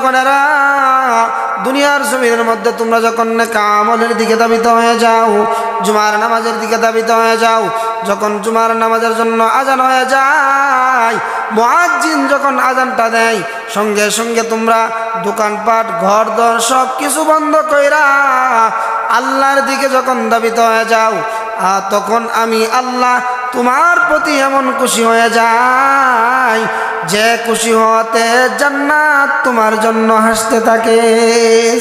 বন্ধুগণেরা, দুনিয়ার জমিনের মধ্যে তোমরা যখন নেক আমলের দিকে ধাবিত হয়ে যাও, জুমার নামাজের দিকে ধাবিত হয়ে যাও, যখন জুমার নামাজের জন্য আজান হয়ে যায়, মুয়াজ্জিন যখন আজানটা দেয়, সঙ্গে সঙ্গে তোমরা দোকানপাট ঘরদর সব কিছু বন্ধ কইরা আল্লাহর দিকে যখন ধাবিত হয়ে যাও, তখন আমি আল্লাহ তোমার প্রতি এমন খুশি হয়ে যাই যে খুশি হতে জান্নাত তোমার জন্য হাসতে থাকে।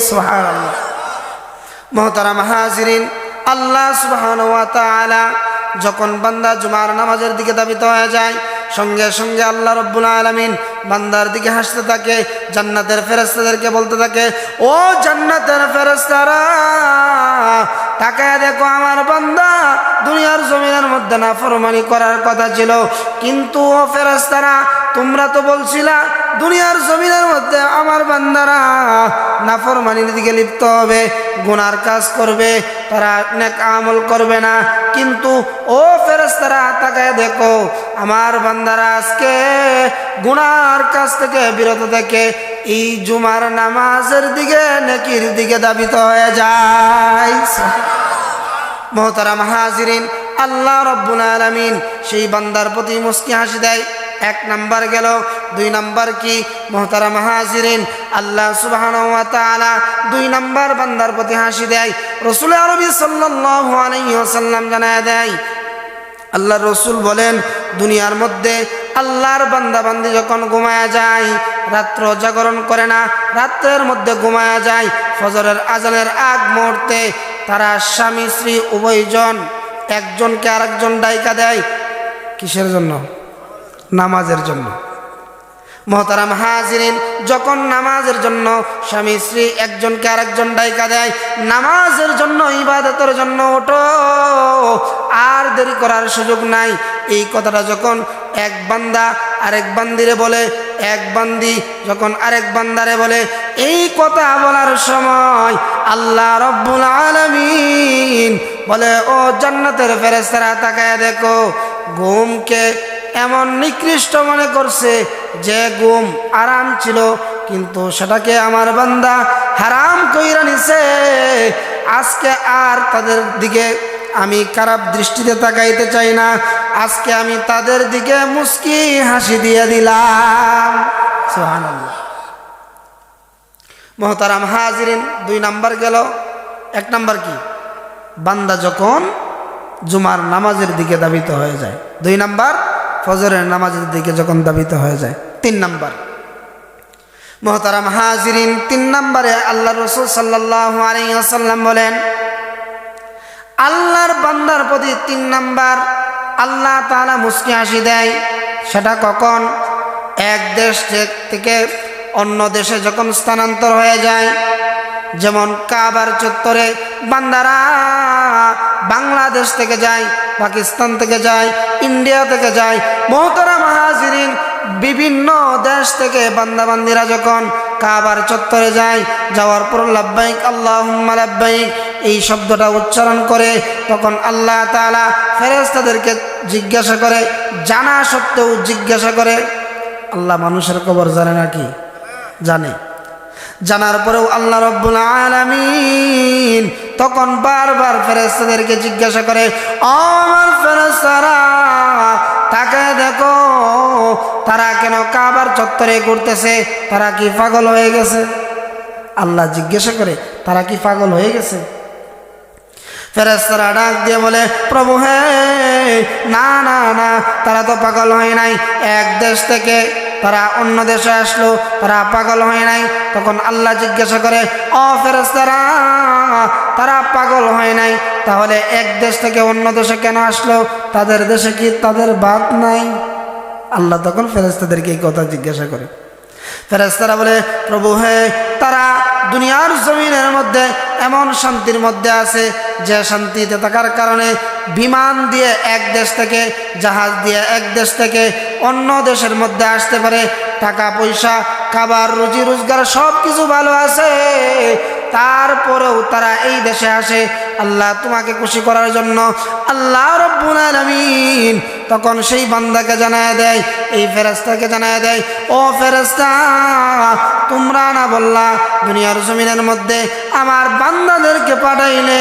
সুবহানাল্লাহ। মুহতারাম হাজিরিন, আল্লাহ সুবহানাহু ওয়া তাআলা যখন বান্দা জুমার নামাজের দিকে ধাবিত হয়ে যায়, সঙ্গে সঙ্গে আল্লাহ রাব্বুল আলামিন বান্দার দিকে হাসতে থাকে, জান্নাতের ফেরেশতাদেরকে বলতে থাকে, ও জান্নাতের ফেরেশতারা, তাকায় দেখো আমার বান্দা দুনিয়ার জমিনের মধ্যে নাফরমানি করার কথা ছিল, কিন্তু ও ফেরেশতারা তোমরা তো বলছিলা দুনিয়ার জমিনের মধ্যে আমার বান্দারা নাফরমানির দিকে লিপ্ত হবে, গুনার কাজ করবে, তারা নেক আমল করবে না, কিন্তু ও ফেরেশতারা তাকায় দেখো আমার বান্দারা আজকে গুনার কাজ থেকে বিরত থেকে এই জুমার নামাজের দিকে নেকির দিকে ধাবিত হয়ে যায়। মুহতারাম হাজিরিন, আল্লাহ রাব্বুল আলামিন সেই বান্দার প্রতি মুস্কি হাসি দেয়। এক নাম্বার গেল। দুই নাম্বার কি মুহতারাম হাজিরিন, আল্লাহ সুবহানাহু ওয়া তাআলা দুই নাম্বার বান্দার প্রতি হাসি দেয়। রাসূল আরবি সাল্লাল্লাহু আলাইহি ওয়াসাল্লাম জানায় দেয়, আল্লাহর রাসূল বলেন, দুনিয়ার মধ্যে আল্লাহর বান্দা বান্দি যখন ঘুমায়া যায়, রাত্র জাগরণ করে না, রাত্রের মধ্যে ঘুমায়া যায়, ফজরের আজানের আগ মুহূর্তে তারা স্বামী স্ত্রী উভয়জন একজনকে আরেকজন ডাইকা দেয়। কিসের জন্য? নামাজের জন্য। মুহতারাম হাজিরিন, যখন নামাজের জন্য স্বামী স্ত্রী একজনকে আরেকজন ডাইকা দেয়, নামাজের জন্য, ইবাদতের জন্য ওঠো, আর দেরি করার সুযোগ নাই, এই কথাটা যখন এক বান্দা আরেক বান্দিরে বলে, এক বান্দি যখন আরেক বান্দারে বলে, এই কথা বলার সময় আল্লাহ রাব্বুল আলামিন বলে, ও জান্নাতের ফেরেশতারা তাকায় দেখো, ঘুমকে এমন নিকৃষ্ট মনে করছে যে ঘুম আরাম ছিল, কিন্তু সেটাকে আমার বান্দা হারাম কইরা নিছে। আজকে আর তাদের দিকে আমি খারাপ দৃষ্টিতে তাকাইতে চাই না, আজকে আমি তাদের দিকে মুস্কি হাসি দিয়ে দিলাম। সুবহানাল্লাহ। মুহতারাম হাজিরিন, দুই নাম্বার গেল। এক নাম্বার কি? বান্দা যখন জুমার নামাজের দিকে ধাবিত হয়ে যায়। দুই নাম্বার ফজরের নামাজের দিকে যখন ধাবিত হয়ে যায়। তিন নাম্বার মুহতারাম হাজিরিন, তিন নাম্বারে আল্লাহ রাসূল সাল্লাল্লাহু আলাইহি ওয়াসাল্লাম বলেন, আল্লাহর বান্দার প্রতি তিন নাম্বার আল্লাহ তাআলা মুস্কি হাসি দেয়। সেটা কখন? এক দেশ থেকে অন্য দেশে যখন স্থানান্তর হয়ে যায়, যেমন কাবার চত্বরে বান্দারা বাংলাদেশ থেকে যায়, পাকিস্তান থেকে যায়, ইন্ডিয়া থেকে যায়, মুহতারাম হাজিরিন, বিভিন্ন দেশ থেকে বান্দাবান্দিরা যখন কাবার চত্বরে যায়, যাওয়ার পর লাব্বাইক আল্লাহুম্মা লাব্বাইক এই শব্দটা উচ্চারণ করে, তখন আল্লাহ তাআলা ফেরেশতাদেরকে জিজ্ঞাসা করে, জানা সত্ত্বেও জিজ্ঞাসা করে। আল্লাহ মানুষের কবর জানে নাকি? জানে। জানার পরেও আল্লাহ রাব্বুল আলামিন তখন বারবার ফেরেশতাদেরকে জিজ্ঞাসা করে, আমার ফেরেশতারা তাকায় দেখো, তারা কেন কাবার চত্বরে ঘুরতেছে? তারা কি পাগল হয়ে গেছে? আল্লাহ জিজ্ঞাসা করে, তারা কি পাগল হয়ে গেছে? ফেরেশতারা ডাক দিয়ে বলে, প্রভু হে, না না না, তারা তো পাগল হয় নাই, এক দেশ থেকে তারা অন্য দেশে আসলো, তারা পাগল হয় নাই। তখন আল্লাহ জিজ্ঞাসা করে, ও ফেরেশতারা, তারা পাগল হয় নাই, তাহলে এক দেশ থেকে অন্য দেশে কেন আসলো? তাদের দেশে কি তাদের বাত নাই? আল্লাহ তখন ফেরেশতাদেরকে এই কথা জিজ্ঞাসা করে। ফেরেশতারা বলে, প্রভু হে, তারা দুনিয়ার জমিনের মধ্যে এমন শান্তির মধ্যে আছে যে শান্তিতে থাকার কারণে বিমান দিয়ে এক দেশ থেকে, জাহাজ দিয়ে এক দেশ থেকে অন্য দেশের মধ্যে আসতে পারে, টাকা পয়সা, খাবার, রুজি রোজগার সব কিছু ভালো আছে, তারপরেও তারা এই দেশে আসে আল্লাহ তোমাকে খুশি করার জন্য। আল্লাহ রাব্বুল আলামিন তখন সেই বান্দাকে জানায় দেয়, এই ফেরেশতাকে জানায় দেয়, ও ফেরেশতা, তোমরা না বললা দুনিয়ার জমিনের মধ্যে আমার বান্দাদেরকে পাঠাইলে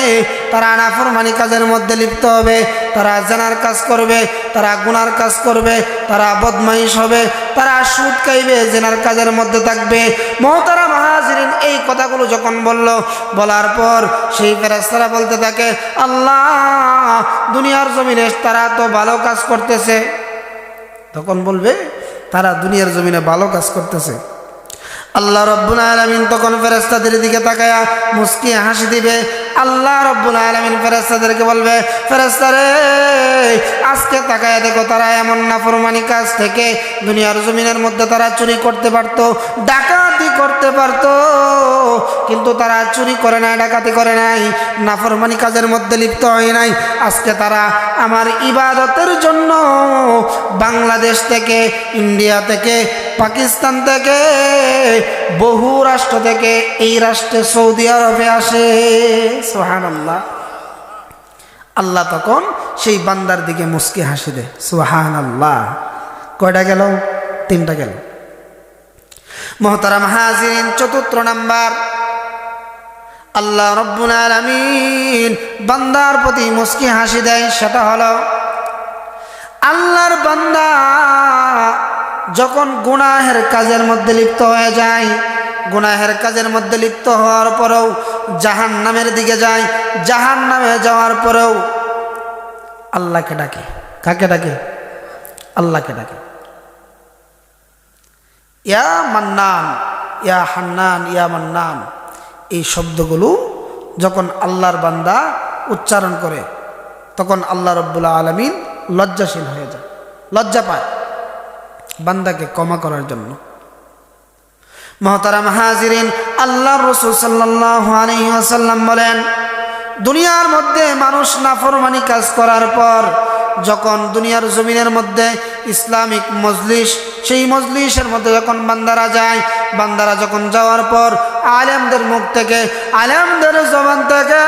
তারা নাফরমানি কাজের মধ্যে লিপ্ত হবে, তারা জানার কাজ করবে, তারা গুনার কাজ করবে, তারা বদমাইশ হবে, তারা সুদ খাইবে, জেনার কাজের মধ্যে থাকবে। মুহতারাম হাজিরিন, এই কথাগুলো যখন বলার পর সেই ফেরেশতারা বলতে থাকে, আল্লাহ দুনিয়ার জমিনে তারা তো ভালো কাজ করতেছে। তখন বলবে তারা দুনিয়ার জমিনে ভালো কাজ করতেছে। আল্লাহ রব্বুল আলামিন তখন ফেরেশতাদের দিকে তাকায়া মুস্কি হাসি দিবে। আল্লাহ রব্বুল আলামিন ফেরেশতাদেরকে বলবে, ফেরেশতারে আজকে তাকায়া দেখো, তারা এমন নাফরমানি কাজ থেকে দুনিয়ার জমিনের মধ্যে তারা চুরি করতে পারত, ডাকাতি করতে পারত, কিন্তু তারা চুরি করে নাই, ডাকাতি করে নাই, নাফরমানি কাজের মধ্যে লিপ্ত হয় নাই। আজকে তারা আমার ইবাদতের জন্য বাংলাদেশ থেকে, ইন্ডিয়া থেকে, পাকিস্তান থেকে, বহু রাষ্ট্র থেকে এই রাষ্ট্রে সৌদি আরবে আসে। সুবহানাল্লাহ। আল্লাহ তখন সেই বান্দার দিকে মুস্কি হাসি দেয়। সুবহানাল্লাহ। কয়টা গেল? 3টা গেল। মুহতারাম হাজিরিন, 4th নাম্বার, আল্লাহ রব্বুল আলামিন বান্দার প্রতি মুস্কি হাসি দেয়। সেটা হলো আল্লাহর বান্দা যখন গুনাহের কাজের মধ্যে লিপ্ত হয়ে যায়, গুনাহের কাজের মধ্যে লিপ্ত হওয়ার পরেও জাহান্নামের দিকে যায়, জাহান্নামে যাওয়ার পরেও আল্লাহকে ডাকে। কাকে ডাকে? আল্লাহকে ডাকে। ইয়া মান্নান, ইয়া হান্নান, ইয়া মান্নান, এই শব্দগুলো যখন আল্লাহর বান্দা উচ্চারণ করে তখন আল্লাহ রব্বুল আলামিন লজ্জাশীল হয়ে যায়, লজ্জা পায় বান্দাকে ক্ষমা করার জন্য। মুহতারাম হাজিরিন, আল্লাহর রাসূল সাল্লাল্লাহু আলাইহি ওয়াসাল্লাম বলেন, দুনিয়ার মধ্যে মানুষ নাফরমানি কাজ করার পর যখন দুনিয়ার জমিনের মধ্যে ইসলামিক মজলিস, সেই মজলিসের মধ্যে যখন বান্দারা যায়, বান্দারা যখন যাওয়ার পর আলেমদের মুখ থেকে, আলেমদের জবান থেকে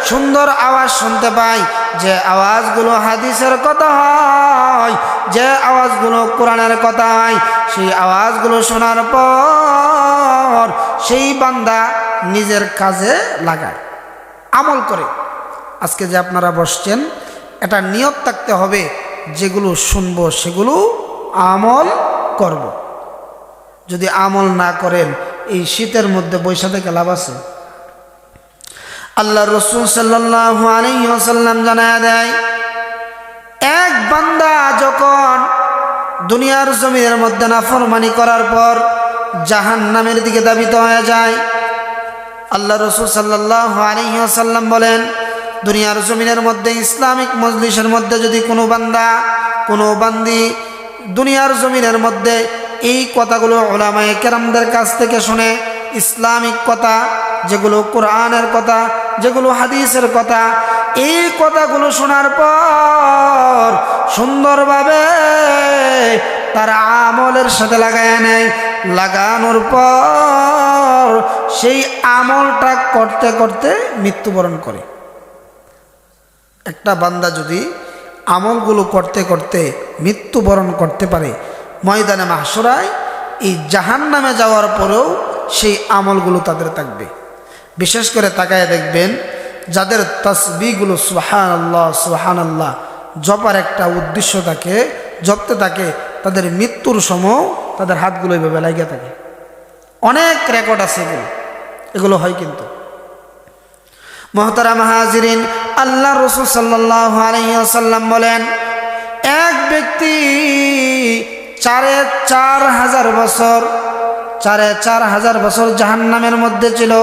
সুন্দর আওয়াজ শুনতে পায়, যে আওয়াজগুলো হাদিসের কথা হয়, যে আওয়াজগুলো কোরআনের কথা হয়, সেই আওয়াজগুলো শোনার পর সেই বান্দা নিজের কাজে লাগায়, আমল করে। আজকে যে আপনারা বসছেন, এটা নিয়ত থাকতে হবে, যেগুলো শুনবো সেগুলো আমল করব। যদি আমল না করেন এই শীতের মধ্যে বৈশা থেকে লাভ আছে? আল্লাহ রাসূল সাল্লাল্লাহু আলাইহি ওয়াসাল্লাম জানায়া দেয়, এক বান্দা যখন দুনিয়ার জমিনের মধ্যে নাফরমানি করার পর জাহান্নামের দিকে ধাবিত হয়ে যায়, আল্লাহ রাসূল সাল্লাল্লাহু আলাইহি ওয়াসাল্লাম বলেন, দুনিয়ার জমিনের মধ্যে ইসলামিক মজলিসের মধ্যে যদি কোনো বান্দা, কোনো বান্দি দুনিয়ার জমিনের মধ্যে এই কথাগুলো উলামায়ে কেরামদের কাছ থেকে শুনে, ইসলামিক কথা, যেগুলো কোরআনের কথা, যেগুলো হাদিসের কথা, এই কথাগুলো শোনার পর সুন্দরভাবে তার আমলের সাথে লাগায় নেয়, লাগানোর পর সেই আমলটা করতে করতে মৃত্যুবরণ করে। একটা বান্দা যদি আমলগুলো করতে করতে মৃত্যুবরণ করতে পারে, ময়দানে মাহশরায় এই জাহান্নামে যাওয়ার পরেও সেই আমলগুলো তাদের থাকবে। বিশেষ করে তাকায় দেখবেন, যাদের তাসবিহগুলো সুবহানাল্লাহ সুবহানাল্লাহ জপার একটা উদ্দেশ্য থাকে, জপতে থাকে, তাদের মৃত্যুর সময় তাদের হাতগুলো এইভাবে লাগিয়ে থাকে। অনেক রেকর্ড আছে, এগুলো হয়। কিন্তু মুহতারাম হাজিরিন, আল্লাহ রাসূল সাল্লাল্লাহু আলাইহি ওয়াসাল্লাম বলেন, এক ব্যক্তি ৪,৫০০০ বছর ৪,৫০০০ বছর জাহান্নামের মধ্যে ছিল।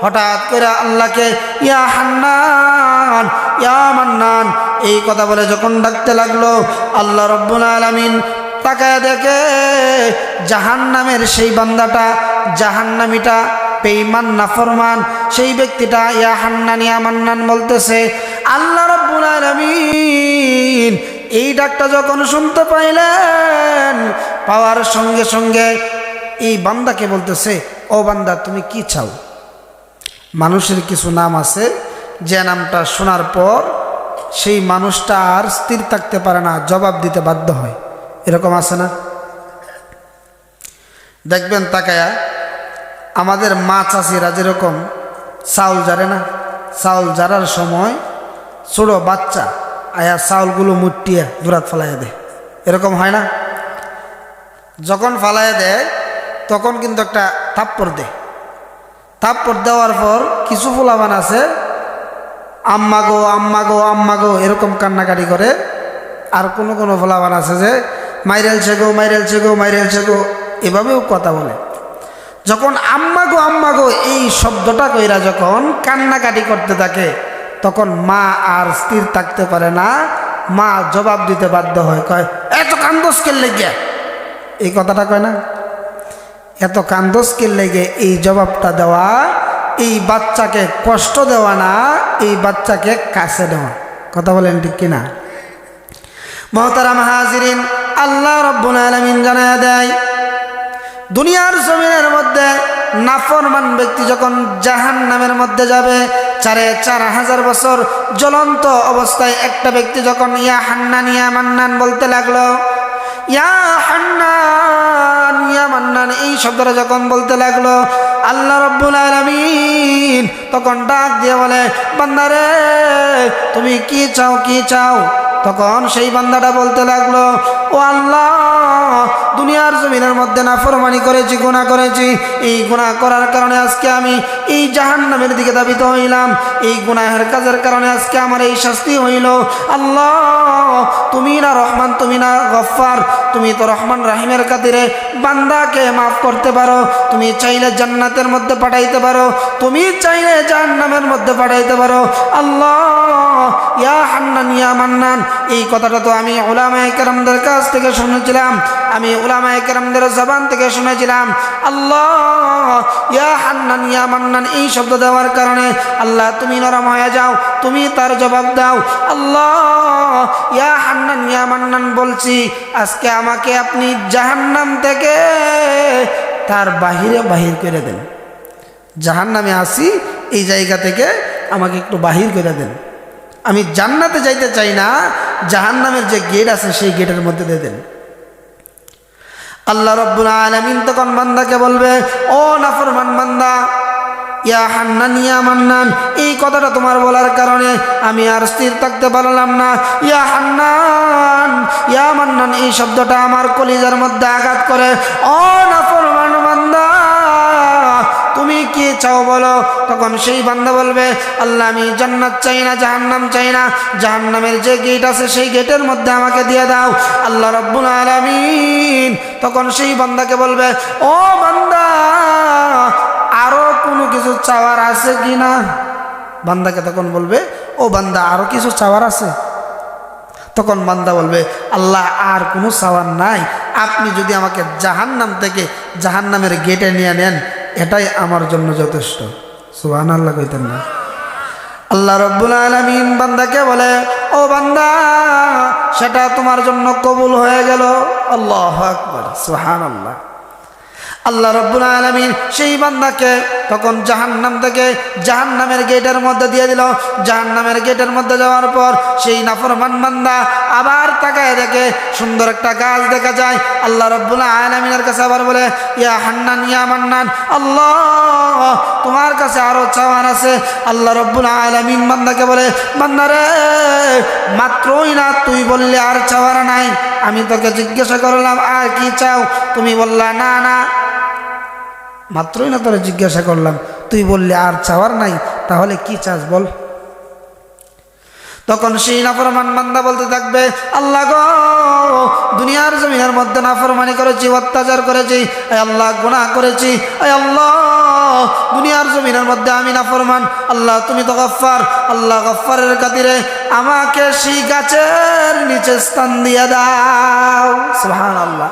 হঠাৎ করে আল্লাহকে ইয়া হান্নান, ইয়া মান্নান এই কথা বলে যখন ডাকতে লাগলো, আল্লাহ রব্বুল আলামিন তাকায় দেখে জাহান্নামের সেই বান্দাটা, জাহান্নামীটা, বেঈমান নাফরমান সেই ব্যক্তিটা ইয়া হান্নান ইয়া মান্নান বলতেছে। আল্লাহ রব্বুল আলামিন এই ডাকটা যখন শুনতে পাইলেন, পাওয়ার সঙ্গে সঙ্গে এই বান্দাকে বলতেছে, ও বান্দা তুমি কি চাও? মানুষের কিছু নাম আছে, যে নামটা শোনার পর সেই মানুষটা আর স্থির থাকতে পারে না, জবাব দিতে বাধ্য হয়। এরকম আছে না? দেখবেন তাকায়া আমাদের মা চাষিরা যেরকম চাউল জারে না, চাউল জারার সময় ছোটো বাচ্চা আয়া চাউলগুলো মুটিয়া দূরাত ফালাইয়া দেয়, এরকম হয় না? যখন ফালাইয়া দেয় তখন কিন্তু একটা থাপ্পড় দেয়। থাপ্পড় দেওয়ার পর কিছু ফুলাবান আছে আম্মা গো আম্মা গো আম্মা গো এরকম কান্নাকাটি করে। আর কোনো কোনো ফুলাবান আছে যে মাইরেলছে গো মাইরেলছে গো মাইরেলছে গো এভাবেও কথা বলে। যখন আম্মা গো এই শব্দটা কইরা যখন কান্নাকাটি করতে থাকে তখন মা আর স্থির থাকতে পারে না, মা জবাব দিতে বাধ্য হয়, কয় এত কান্দোস কে লেগে, এই কথাটা কয় না, এত কান্দোস কে লেগে। এই জবাবটা দেওয়া এই বাচ্চাকে কষ্ট দেওয়া না, এই বাচ্চাকে কাছে দেওয়া। কথা বলেন ঠিক কিনা? মুহতারাম হাজিরিন, আল্লাহ রাব্বুল আলামিন জানায়া দেয় দুনিয়ার জমিনের মধ্যে নাফরমান ব্যক্তি যখন জাহান্নামের মধ্যে যাবে ৪,৫০০ বছর জ্বলন্ত অবস্থায় একটা ব্যক্তি যখন ইয়া হান্নান ইয়া মান্নান বলতে লাগলো, ইয়া হান্নান ইয়া মান্নান এই শব্দটা যখন বলতে লাগলো, আল্লাহ রাব্বুল আলামিন তখন ডাক দিয়ে বলে বান্দারে তুমি কি চাও কি চাও? তখন সেই বান্দাটা বলতে লাগলো, ও আল্লাহ দুনিয়ার জমিনের মধ্যে নাফরমানি করেছি, গুনাহ করেছি, এই গুনাহ করার কারণে আজকে আমি এই জাহান্নামের দিকে ধাবিত হইলাম, এই গুনাহের কাজের কারণে আজকে আমার এই শাস্তি হইল। আল্লাহ তুমি না রহমান, তুমি না গফফার, তুমি তো রহমান রাহিমের খাতিরে বান্দাকে মাফ করতে পারো, তুমি চাইলে জান্নাতের মধ্যে পাঠাইতে পারো, তুমি চাইলে জাহান্নামের মধ্যে পাঠাইতে পারো। আল্লাহ ইয়া হান্নান ইয়া মান্নান এই কথাটা তো আমি উলামায়ে কেরামদের কাছ থেকে শুনেছিলাম, আমি উলামায়ে কেরামদের জবান থেকে শুনেছিলাম। আল্লাহ ইয়া হান্নান ইয়া মান্নান এই শব্দ দেওয়ার কারণে আল্লাহ তুমি নরম হয়ে যাও, তুমি তার জবাব দাও। আল্লাহ ইয়া হান্নান ইয়া মান্নান বলছি, আজকে আমাকে আপনি জাহান্নাম থেকে তার বাহির করে দেন, জাহান্নামে আসি এই জায়গা থেকে আমাকে একটু বাহির করে দেন, আমি জান্নাতে যাইতে চাই না, জাহান্নামের যে গেট আছে সেই গেটের মধ্যে দিয়ে দেন। আল্লাহ রাব্বুল আলামিন তখন বান্দাকে বলবে, ও নাফরমান বান্দা, ইয়া হান্নান ইয়া মান্নান এই কথাটা তোমার বলার কারণে আমি আর স্থির থাকতে পারলাম না। ইয়া হান্নান ইয়া মান্নান এই শব্দটা আমার কলিজার মধ্যে আঘাত করে। ও নাফরমান বান্দা তুমি কি চাও বলো? তখন সেই বান্দা বলবে, আল্লাহ আমি জান্নাত চাই না, জাহান্নাম চাই না, জাহান্নামের যে গেট আছে সেই গেটের মধ্যে আমাকে দিয়ে দাও। আল্লাহ রাব্বুল আলামিন তখন সেই বান্দাকে বলবে, ও বান্দা আরো কোনো কিছু চাওয়ার আছে কি না? বান্দাকে তখন বলবে, ও বান্দা আরো কিছু চাওয়ার আছে? তখন বান্দা বলবে, আল্লাহ আর কোনো চাওয়ার নাই, আপনি যদি আমাকে জাহান্নাম থেকে জাহান্নামের গেটে নিয়ে নেন এটাই আমার জন্য যথেষ্ট। সুবহানাল্লাহ কইতেন না? আল্লাহ রাব্বুল আলামিন বান্দাকে বলে, ও বান্দা সেটা তোমার জন্য কবুল হয়ে গেল। আল্লাহু আকবার, সুবহানাল্লাহ। আল্লাহ রাব্বুল আলামিন সেই বান্দাকে তখন জাহান্নাম থেকে জাহান্নামের গেটের মধ্যে দিয়ে দিল। জাহান্নামের গেটের মধ্যে যাওয়ার পর সেই নাফরমান বান্দা আবার তাকায় দেখে সুন্দর একটা গাছ দেখা যায়। আল্লাহ রাব্বুল আলামিনের কাছে আবার বলে, ইয়া হান্নান ইয়া মান্নান, আল্লাহ তোমার কাছে আরো চাওয়ার আছে। আল্লাহ রাব্বুল আলামিন বান্দাকে বলে, বান্দারে মাত্রই না তুই বললি আর চাওয়ার নাই, আমি তোকে জিজ্ঞাসা করলাম আর কি চাও, তুমি বললা না না, মাত্রই না তোরে জিজ্ঞাসা করলাম, তুই বললি আর চাওয়ার নাই, তাহলে কি চাস বল? তখন সেই নাফরমান বান্দা বলতে থাকবে, আল্লাহ গো দুনিয়ার জমিনের মধ্যে নাফরমানি করেছি, অত্যাচার করেছি, আল্লাহ গুনাহ করেছি, আল্লাহ দুনিয়ার জমিনের মধ্যে আমি নাফরমান, আল্লাহ তুমি তো গফফার, আল্লাহ গফফারের খাতিরে আমাকে সেই গাছের নিচে স্থান দিয়ে দাও। সুবহানাল্লাহ।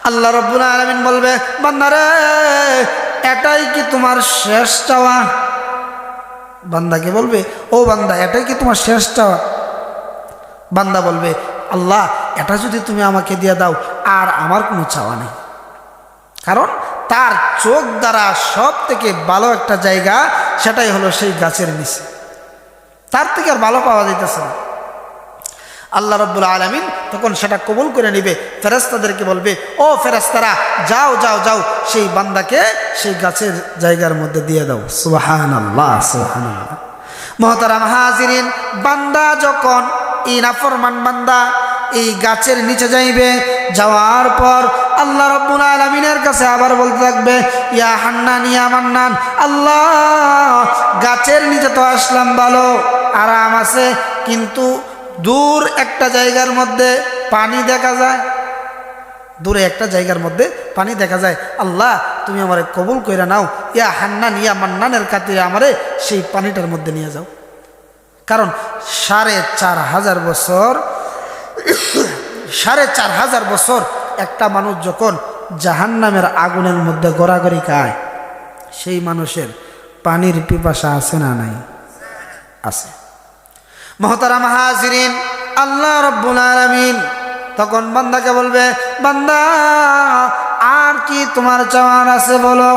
আল্লাহ রাব্বুল আলামিন বলবে, বান্দারে এটাই কি তোমার শেষ চাওয়া? বান্দাকে বলবে, ও বান্দা এটাই কি তোমার শেষ চাওয়া? বান্দা বলবে, আল্লাহ এটা যদি তুমি আমাকে দিয়ে দাও আর আমার কোনো চাওয়া নেই। কারণ তার চোখ দ্বারা সব থেকে ভালো একটা জায়গা সেটাই হলো সেই গাছের নিচে, তার থেকে আর ভালো পাওয়া যাইতেছে না। আল্লাহ রাব্বুল আলামিন তখন সেটা কবুল করে নেবে। ফেরেশতাদেরকে বলবে, ও ফেরেশতারা, যাও যাও যাও, সেই বান্দাকে সেই গাছের জায়গার মধ্যে দিয়ে দাও। সুবহানাল্লাহ, সুবহানাল্লাহ। মুহতারাম হাজিরিন, বান্দা যখন এই নাফরমান বান্দা এই গাছের নিচে যাইবে, যাওয়ার পর আল্লাহ রাব্বুল আলামিনের কাছে আবার বলতে থাকবে, ইয়া হান্নান ইয়া মান্নান, আল্লাহ গাছের নিচে তো আসলাম, ভালো আরাম আছে, কিন্তু দূর একটা জায়গার মধ্যে পানি দেখা যায়, দূরে একটা জায়গার মধ্যে পানি দেখা যায়, আল্লাহ তুমি আমারে কবুল কইরা নাও, ইয়া হান্নান ইয়া মান্নানের খাতিরে আমারে সেই পানিটার মধ্যে নিয়ে যাও। কারণ ৪,৫০০ বছর ৪,৫০০ বছর একটা মানুষ যখন জাহান্নামের আগুনের মধ্যে গড়াগড়ি খায়, সেই মানুষের পানির পিপাসা আছে না নাই? আছে। মুহতারাম হাজিরিন, আল্লাহ রাব্বুল আলামিন তখন বান্দাকে বলবে, বান্দা আর কি তোমার চাওয়ার আছে বলো,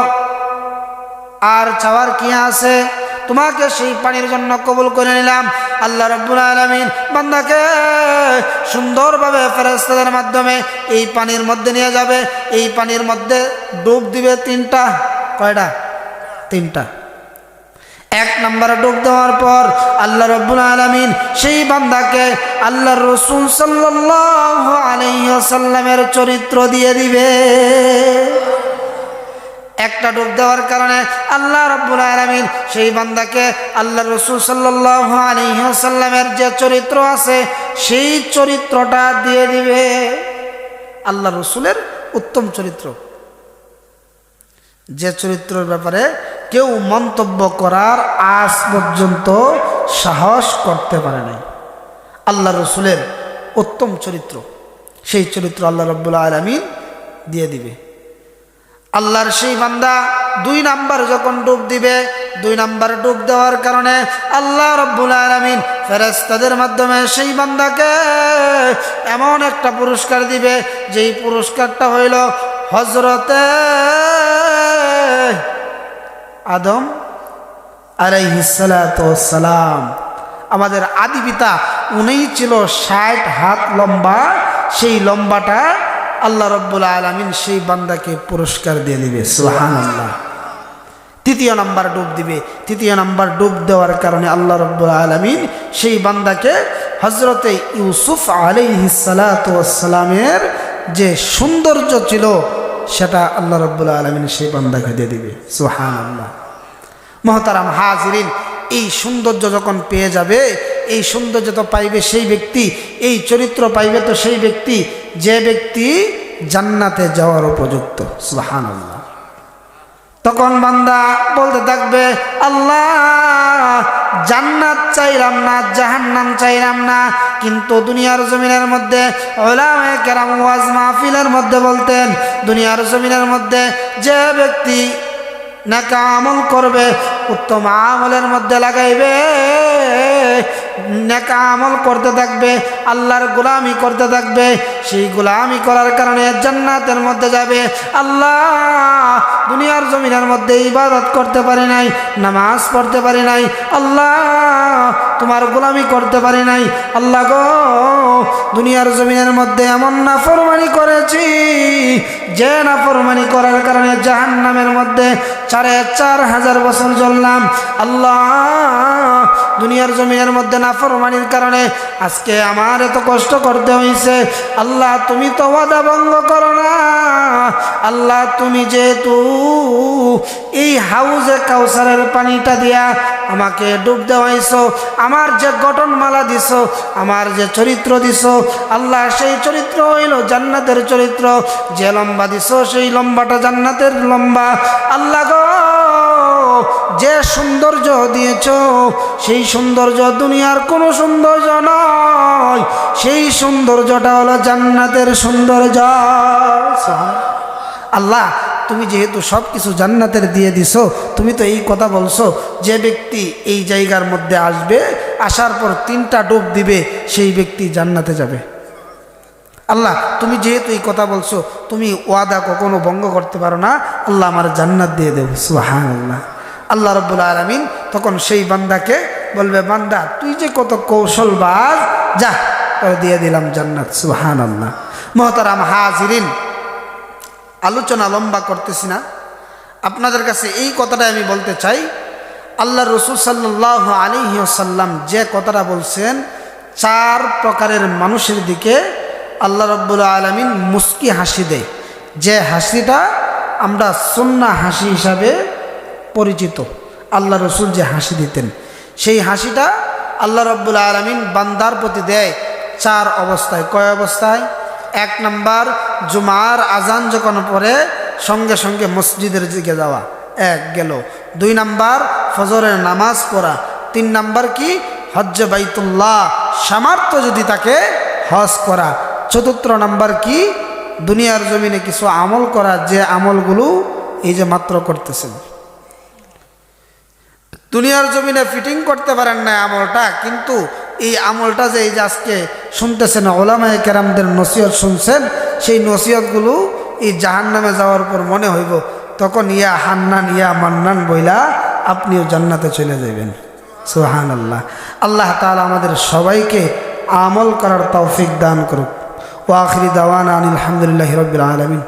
আর চাওয়ার কি আছে? তোমাকে সেই পানির জন্য কবুল করে নিলাম। আল্লাহ রাব্বুল আলামিন বান্দাকে সুন্দরভাবে ফেরেশতাদের মাধ্যমে এই পানির মধ্যে নিয়ে যাবে। এই পানির মধ্যে ডুব দিবে ৩টা। কয়টা? ৩টা। ১ নম্বরে ডুব দেওয়ার পর আল্লাহ রাব্বুল আলামিন সেই বান্দাকে আল্লাহর রাসূল সাল্লাল্লাহু আলাইহি ওয়াসাল্লামের চরিত্র দিয়ে দিবে। একটা ডুব দেওয়ার কারণে আল্লাহ রাব্বুল আলামিন সেই বান্দাকে আল্লাহর রাসূল সাল্লাল্লাহু আলাইহি ওয়াসাল্লামের যে চরিত্র আছে সেই চরিত্রটা দিয়ে দিবে। আল্লাহর রাসূলের উত্তম চরিত্র, যে চরিত্রের ব্যাপারে কেউ মন্তব্য করার আজ পর্যন্ত সাহস করতে পারে নাই। আল্লাহ রসুলের উত্তম চরিত্র, সেই চরিত্র আল্লাহ রাব্বুল আলামিন দিয়ে দিবে। আল্লাহর সেই বান্দা ২ নাম্বার যখন ডুব দিবে, ২ নাম্বার ডুব দেওয়ার কারণে আল্লাহ রাব্বুল আলামিন ফেরেশতাদের মাধ্যমে সেই বান্দাকে এমন একটা পুরস্কার দিবে, যেই পুরস্কারটা হইল হযরতে আদম আলাইহিস সালাতু ওয়াস সালাম, আমাদের আদি পিতা, উনি ছিল ৬০ হাত লম্বা। সেই লম্বাটা আল্লাহ রাব্বুল আলামিন সেই বান্দাকে পুরস্কার দিয়ে দিবে। সুবহানাল্লাহ। ৩য় নাম্বার ডুব দিবে। ৩য় নাম্বার ডুব দেওয়ার কারণে আল্লাহ রাব্বুল আলামিন সেই বান্দাকে হযরতে ইউসুফ আলাইহিস সালাতু ওয়াস সালামের যে সৌন্দর্য ছিল সেটা আল্লাহ রাব্বুল আলামিন সেই বান্দাকে দিয়ে দিবে। সুবহানাল্লাহ। মুহতারাম হাজিরিন, এই সৌন্দর্য যখন পেয়ে যাবে, এই সৌন্দর্য তো পাইবে সেই ব্যক্তি, এই চরিত্র পাইবে তো সেই ব্যক্তি যে ব্যক্তি জান্নাতে যাওয়ার উপযুক্ত। সুবহানাল্লাহ। তখন বান্দা বলতে থাকবে, আল্লাহ জান্নাত চাইলাম না, জাহান্নাম চাইলাম না, কিন্তু দুনিয়ার জমিনের মধ্যে উলামায়ে কেরাম ওয়াজ মাহফিলের মধ্যে বলতেন, দুনিয়ার জমিনের মধ্যে যে ব্যক্তি নেক আমল করবে, উত্তম আমলের মধ্যে লাগাইবে, নেক আমল করতে থাকবে, আল্লাহর গোলামি করতে থাকবে, সেই গোলামি করার কারণে জান্নাতের মধ্যে যাবে। আল্লাহ দুনিয়ার জমিনের মধ্যে ইবাদত করতে পারি নাই, নামাজ পড়তে পারি নাই, আল্লাহ তোমার গোলামি করতে পারি নাই, আল্লাহ গো দুনিয়ার জমিনের মধ্যে এমন নাফরমানি করেছি যে নাফরমানি করার কারণে জাহান্নামের মধ্যে ৪,৫০০ বছর জ্বললাম। আল্লাহ দুনিয়ার জমিনের মধ্যে নাফরমানির কারণে আজকে আমার এত কষ্ট করতে হয়েছে। আল্লাহ তুমি তো ওয়াদা ভঙ্গ করো না। আল্লাহ তুমি যেহেতু এই হাউজে কাউসারের পানিটা দিয়া আমাকে ডুব দেওয়াইছো, আমার যে গঠনমালা দিছো, আমার যে চরিত্র দিছো, আল্লাহ সেই চরিত্র হইল জান্নাতের চরিত্র, যে লম্বা দিছো সেই লম্বাটা জান্নাতের লম্বা। আল্লাহ গো যে সৌন্দর্য দিয়েছ সেই সৌন্দর্য দুনিয়ার কোনো সৌন্দর্য নয়, সেই সৌন্দর্যটা হলো জান্নাতের সৌন্দর্য। আল্লাহ তুমি যেহেতু সব কিছু জান্নাতের দিয়ে দিছো, তুমি তো এই কথা বলছো যে ব্যক্তি এই জায়গার মধ্যে আসবে, আসার পর ৩টা ডুব দিবে, সেই ব্যক্তি জান্নাতে যাবে। আল্লাহ তুমি যেহেতু এই কথা বলছো, তুমি ওয়াদা কখনো ভঙ্গ করতে পারো না, আল্লাহ আমার জান্নাত দিয়ে দেব। সুবহানাল্লাহ। আল্লাহ রাব্বুল আলামিন তখন সেই বান্দাকে বলবে, বান্দা তুই যে কত কৌশলবাজ, যা করে দিয়ে দিলাম জান্নাত। সুবহানাল্লাহ। মুহতারাম হাজিরিন, আলোচনা লম্বা করতেছি না, আপনাদের কাছে এই কথাটা আমি বলতে চাই, আল্লাহ রসুল সাল্লাল্লাহু আলাইহি ওয়াসাল্লাম যে কথাটা বলছেন, 4 প্রকারের মানুষের দিকে আল্লাহ রাব্বুল আলামিন মুস্কি হাসি দেয়, যে হাসিটা আমরা সুন্নাহ হাসি হিসাবে পরিচিত। আল্লাহ রসুল যে হাসি দিতেন, সেই হাসিটা আল্লাহ রাব্বুল আলামিন বান্দার প্রতি দেয় 4 অবস্থায়। কয় অবস্থায়? 1 নাম্বার, জুমার আজান যখন পড়ে সঙ্গে সঙ্গে মসজিদের দিকে যাওয়া, 1 গেল। 2 নাম্বার, ফজরের নামাজ পড়া। 3 নাম্বার কি? হজ্জে বাইতুল্লাহ, সামর্থ্য যদি তাকে হজ করা। 4 নাম্বার কি? দুনিয়ার জমিনে কিছু আমল করা, যে আমলগুলো এই যে মাত্র করতেছেন। দুনিয়ার জমিনে ফিটিং করতে পারেন না আমলটা, কিন্তু এই আমলটা যে এই যে আজকে শুনতেছেন, ওলামায়ে কেরামদের নসিহত শুনছেন, সেই নসিহতগুলো এই জাহান্নামে যাওয়ার পর মনে হইব, তখন ইয়া হান্নান ইয়া মান্নান বইলা আপনিও জান্নাতে চলে যাবেন। সুবহানাল্লাহ। আল্লাহ তাআলা আমাদের সবাইকে আমল করার তৌফিক দান করুক। ওয়া আখিরি দাওয়ানা আনিল হামদুলিল্লাহি রাব্বিল আলামিন।